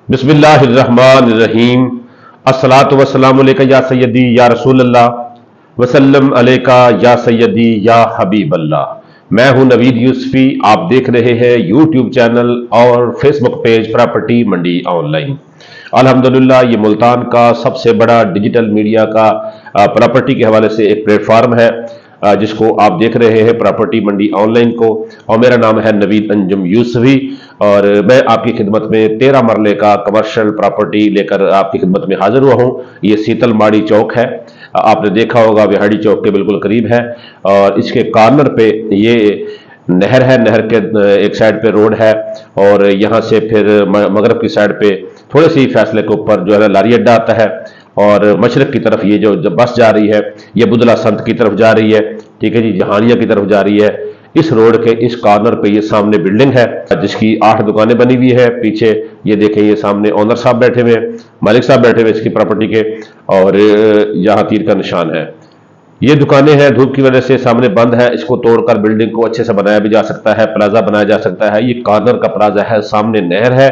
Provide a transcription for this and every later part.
बिस्मिल्लाहिर्रहमानिर्रहीम। अस्सलातु वस्सलामु अलैका या सय्यदी या रसूल अल्लाह वसल्लम अलैका या सय्यदी या हबीब अल्लाह। मैं हूं नवीद यूसुफी। आप देख रहे हैं यूट्यूब चैनल और फेसबुक पेज प्रॉपर्टी मंडी ऑनलाइन। अल्हम्दुलिल्लाह ये मुल्तान का सबसे बड़ा डिजिटल मीडिया का प्रॉपर्टी के हवाले से एक प्लेटफॉर्म है जिसको आप देख रहे हैं प्रॉपर्टी मंडी ऑनलाइन को। और मेरा नाम है नवीद अंजुम यूसुफी और मैं आपकी खिदमत में 13 मरले का कमर्शियल प्रॉपर्टी लेकर आपकी खिदमत में हाजिर हुआ हूं। ये शीतलमाड़ी चौक है, आपने देखा होगा विहाड़ी चौक के बिल्कुल करीब है। और इसके कॉर्नर पे ये नहर है, नहर के एक साइड पे रोड है और यहाँ से फिर मगरब की साइड पे थोड़े से ही फैसले के ऊपर जो है लारी अड्डा आता है। और मशरक की तरफ ये जो बस जा रही है ये बुदला संत की तरफ जा रही है, ठीक है जी, जहानिया की तरफ जा रही है। इस रोड के इस कॉर्नर पे ये सामने बिल्डिंग है जिसकी 8 दुकानें बनी हुई है। पीछे ये देखें, ये सामने ओनर साहब बैठे हुए, मालिक साहब बैठे हुए इसकी प्रॉपर्टी के, और यहाँ तीर का निशान है। ये दुकानें हैं, धूप की वजह से सामने बंद है। इसको तोड़कर बिल्डिंग को अच्छे से बनाया भी जा सकता है, प्लाजा बनाया जा सकता है। ये कॉर्नर का प्लाजा है, सामने नहर है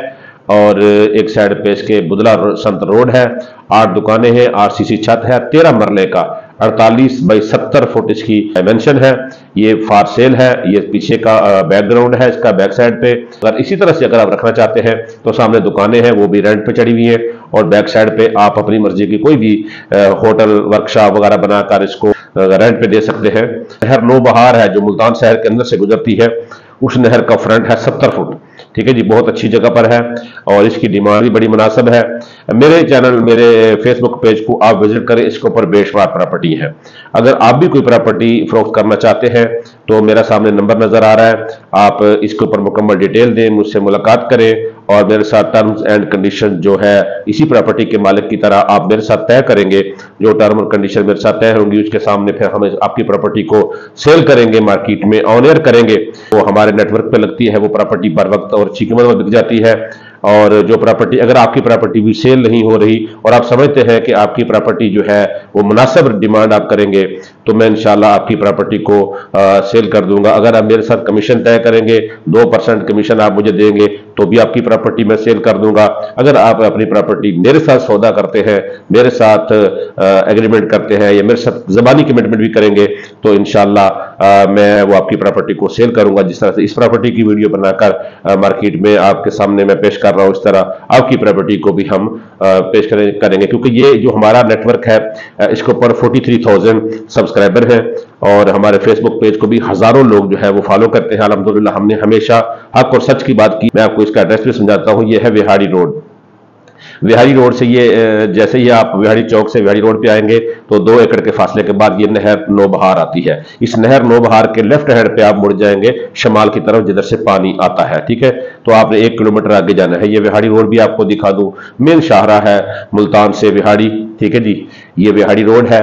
और एक साइड पे इसके बुदला संत रोड है। 8 दुकानें हैं, आरसीसी छत है, 13 मरले का 48 बाई 70 फुट इसकी डायमेंशन है। ये फॉर सेल है। ये पीछे का बैकग्राउंड है इसका, बैक साइड पे। अगर इसी तरह से अगर आप रखना चाहते हैं तो सामने दुकानें हैं, वो भी रेंट पे चढ़ी हुई है। और बैक साइड पे आप अपनी मर्जी की कोई भी होटल वर्कशॉप वगैरह बनाकर इसको रेंट पे दे सकते हैं। नहर नो बहार है जो मुल्तान शहर के अंदर से गुजरती है, उस नहर का फ्रंट है 70 फुट, ठीक है जी, बहुत अच्छी जगह पर है और इसकी डिमांड भी बड़ी मुनासिब है। मेरे चैनल, मेरे फेसबुक पेज को आप विजिट करें, इसके ऊपर बेशुमार प्रॉपर्टी है। अगर आप भी कोई प्रॉपर्टी फरोख्त करना चाहते हैं तो मेरा सामने नंबर नजर आ रहा है, आप इसके ऊपर मुकम्मल डिटेल दें, मुझसे मुलाकात करें और मेरे साथ टर्म्स एंड कंडीशन जो है इसी प्रॉपर्टी के मालिक की तरह आप मेरे साथ तय करेंगे। जो टर्म और कंडीशन मेरे साथ तय होंगी उसके सामने फिर हम आपकी प्रॉपर्टी को सेल करेंगे, मार्केट में ऑन एयर करेंगे। वो हमारे नेटवर्क पे लगती है, वो प्रॉपर्टी बर वक्त और अच्छी कीमत में बिक जाती है। और जो प्रॉपर्टी, अगर आपकी प्रॉपर्टी भी सेल नहीं हो रही और आप समझते हैं कि आपकी प्रॉपर्टी जो है वो मुनासिब डिमांड आप करेंगे तो मैं इंशाल्लाह आपकी प्रॉपर्टी को सेल कर दूंगा। अगर आप मेरे साथ कमीशन तय करेंगे, 2% कमीशन आप मुझे देंगे तो भी आपकी प्रॉपर्टी मैं सेल कर दूंगा। अगर आप अपनी प्रॉपर्टी मेरे साथ सौदा करते हैं, मेरे साथ एग्रीमेंट करते हैं या मेरे साथ जबानी कमिटमेंट भी करेंगे तो इंशाल्लाह मैं वो आपकी प्रॉपर्टी को सेल करूंगा। जिस तरह से इस प्रॉपर्टी की वीडियो बनाकर मार्केट में आपके सामने मैं पेश कर रहा हूं, इस तरह आपकी प्रॉपर्टी को भी हम पेश करेंगे। क्योंकि ये जो हमारा नेटवर्क है इसके ऊपर 43,000 सब्सक्राइबर हैं और हमारे फेसबुक पेज को भी हजारों लोग जो है वो फॉलो करते हैं। अल्हम्दुलिल्लाह हमने हमेशा हक और सच की बात की। मैं आपको इसका एड्रेस भी समझाता हूँ। ये है विहाड़ी रोड। विहाड़ी रोड से ये जैसे ही आप विहाड़ी चौक से विहाड़ी रोड पे आएंगे तो 2 एकड़ के फासले के बाद ये नहर नौबहार आती है। इस नहर नौबहार के लेफ्ट हैंड पे आप मुड़ जाएंगे शमाल की तरफ जिधर से पानी आता है, ठीक है। तो आपने 1 किलोमीटर आगे जाना है। ये विहाड़ी रोड भी आपको दिखा दूं, मेन शाहरा है मुल्तान से विहाड़ी, ठीक है जी। ये विहाड़ी रोड है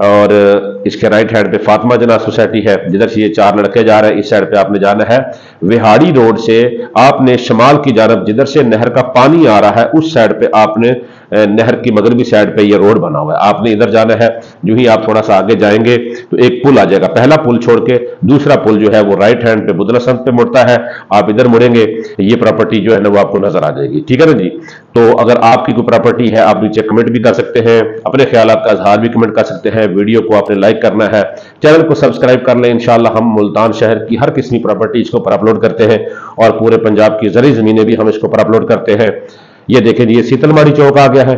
और इसके राइट हैंड पे फातिमा जना सोसाइटी है, जिधर से ये 4 लड़के जा रहे हैं। इस साइड पे आपने जाना है। विहाड़ी रोड से आपने शमाल की जानब जिधर से नहर का पानी आ रहा है उस साइड पे आपने नहर की मगरबी साइड पे ये रोड बना हुआ है, आपने इधर जाना है। जो ही आप थोड़ा सा आगे जाएंगे तो एक पुल आ जाएगा, पहला पुल छोड़ के दूसरा पुल जो है वो राइट हैंड पे बुदला संत पे मुड़ता है। आप इधर मुड़ेंगे, ये प्रॉपर्टी जो है ना वो आपको नजर आ जाएगी, ठीक है ना जी। तो अगर आपकी कोई प्रॉपर्टी है आप नीचे कमेंट भी कर सकते हैं, अपने ख्यालात का इजहार भी कमेंट कर सकते हैं। वीडियो को आपने लाइक करना है, चैनल को सब्सक्राइब कर लें। इंशाल्लाह हम मुल्तान शहर की हर किस्म की प्रॉपर्टी इसको पर अपलोड करते हैं और पूरे पंजाब की जरी जमीनें भी हम इसको पर अपलोड करते हैं। ये देखें, ये शीतलमाड़ी चौक आ गया है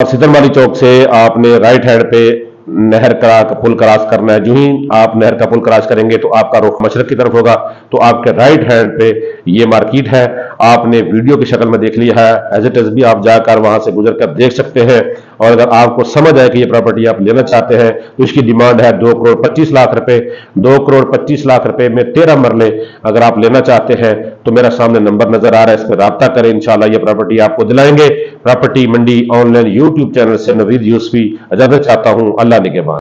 और शीतलमाड़ी चौक से आपने राइट हैंड पे नहर का पुल क्रॉस करना है। जो ही आप नहर का पुल क्रॉस करेंगे तो आपका रुख मशरक की तरफ होगा, तो आपके राइट हैंड पे ये मार्केट है। आपने वीडियो की शक्ल में देख लिया है, एज इट इज भी आप जाकर वहां से गुजर कर देख सकते हैं। और अगर आपको समझ आए कि ये प्रॉपर्टी आप लेना चाहते हैं तो इसकी डिमांड है 2 करोड़ 25 लाख रुपए। 2 करोड़ 25 लाख रुपए में 13 मरले अगर आप लेना चाहते हैं तो मेरा सामने नंबर नजर आ रहा है, इस पर राब्ता करें। इंशाल्लाह ये प्रॉपर्टी आपको दिलाएंगे। प्रॉपर्टी मंडी ऑनलाइन यूट्यूब चैनल से नवीद यूसुफी इजाजत चाहता हूं। अल्लाह निगहबान।